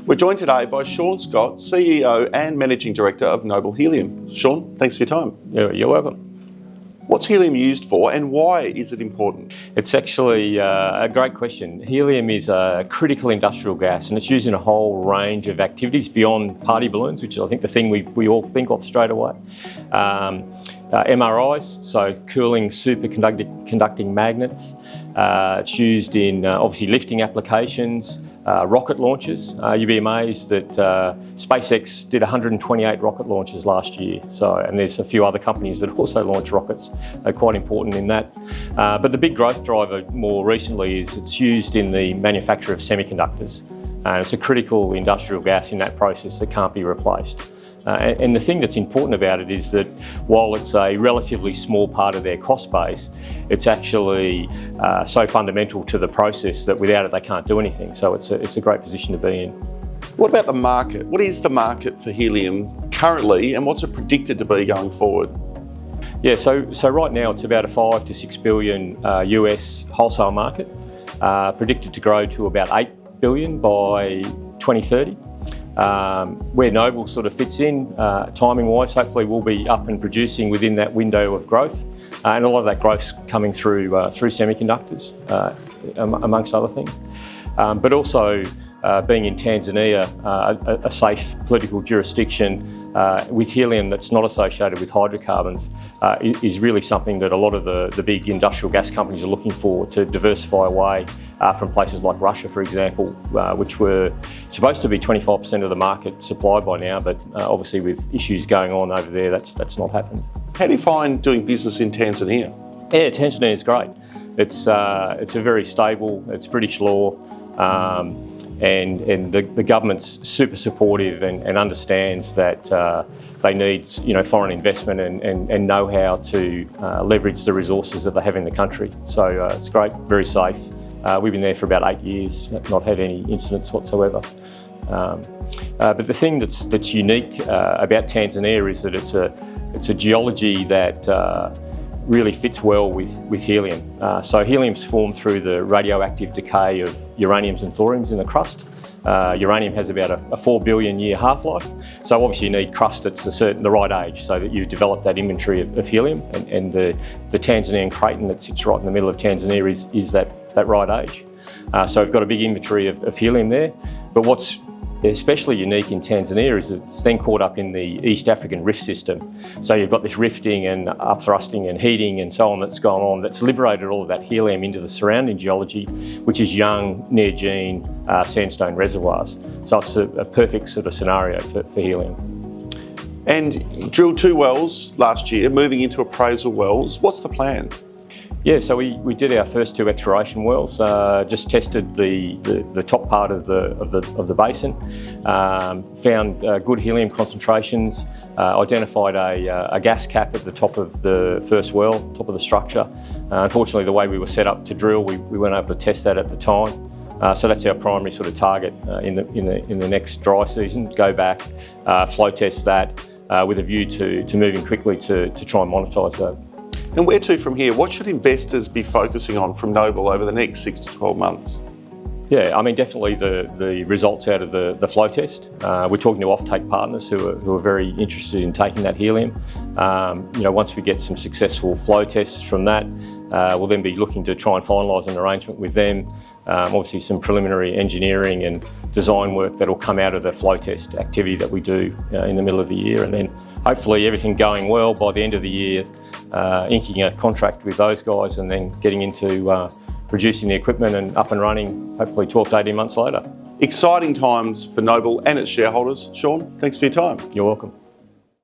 We're joined today by Shaun Scott, CEO and Managing Director of Noble Helium. Shaun, thanks for your time. You're welcome. What's helium used for and why is it important? It's actually a great question. Helium is a critical industrial gas and it's used in a whole range of activities beyond party balloons, which is I think the thing we all think of straight away. MRIs, so cooling superconducting magnets. It's used in obviously lifting applications, rocket launches. You'd be amazed that SpaceX did 128 rocket launches last year. And there's a few other companies that also launch rockets. They're quite important in that. But the big growth driver more recently is it's used in the manufacture of semiconductors. It's a critical industrial gas in that process that can't be replaced. And the thing that's important about it is that while it's a relatively small part of their cost base, it's actually so fundamental to the process that without it they can't do anything. So it's a great position to be in. What about the market? What is the market for helium currently and what's it predicted to be going forward? Yeah, so right now it's about a $5 to $6 billion US wholesale market, predicted to grow to about $8 billion by 2030. Where Noble sort of fits in timing-wise, hopefully we'll be up and producing within that window of growth, and a lot of that growth's coming through semiconductors, amongst other things. But also being in Tanzania, a safe political jurisdiction with helium that's not associated with hydrocarbons is really something that a lot of the big industrial gas companies are looking for to diversify away from places like Russia, for example, which were supposed to be 25% of the market supplied by now, but obviously with issues going on over there, that's not happening. How do you find doing business in Tanzania? Yeah, Tanzania is great. It's a very stable, it's British law, and the government's super supportive and understands that they need foreign investment and know how to leverage the resources that they have in the country. So it's great, very safe. We've been there for about 8 years, not had any incidents whatsoever. But the thing that's unique about Tanzania is that it's a geology that really fits well with helium. So helium's formed through the radioactive decay of uraniums and thoriums in the crust. Uranium has about a 4 billion year half-life, so obviously you need crust that's the right age so that you develop that inventory of helium, and the Tanzanian craton that sits right in the middle of Tanzania is that right age. So we've got a big inventory of helium there, but what's especially unique in Tanzania is that it's then caught up in the East African rift system. So you've got this rifting and upthrusting and heating and so on that's gone on that's liberated all of that helium into the surrounding geology, which is young neogene sandstone reservoirs. So it's a perfect sort of scenario for helium. And you drilled 2 wells last year, moving into appraisal wells. What's the plan? Yeah, so we did our first 2 exploration wells. Just tested the top part of the basin, found good helium concentrations, identified a gas cap at the top of the first well, top of the structure. Unfortunately, the way we were set up to drill, we weren't able to test that at the time. So that's our primary sort of target in the next dry season. Go back, flow test that with a view to moving quickly to try and monetise that. And where to from here? What should investors be focusing on from Noble over the next 6 to 12 months? Yeah, I mean, definitely the results out of the flow test. We're talking to offtake partners who are very interested in taking that helium. Once we get some successful flow tests from that, we'll then be looking to try and finalise an arrangement with them. Obviously some preliminary engineering and design work that'll come out of the flow test activity that we do in the middle of the year, and then hopefully everything going well by the end of the year, inking a contract with those guys and then getting into producing the equipment and up and running hopefully 12 to 18 months later. Exciting times for Noble and its shareholders. Shaun, thanks for your time. You're welcome.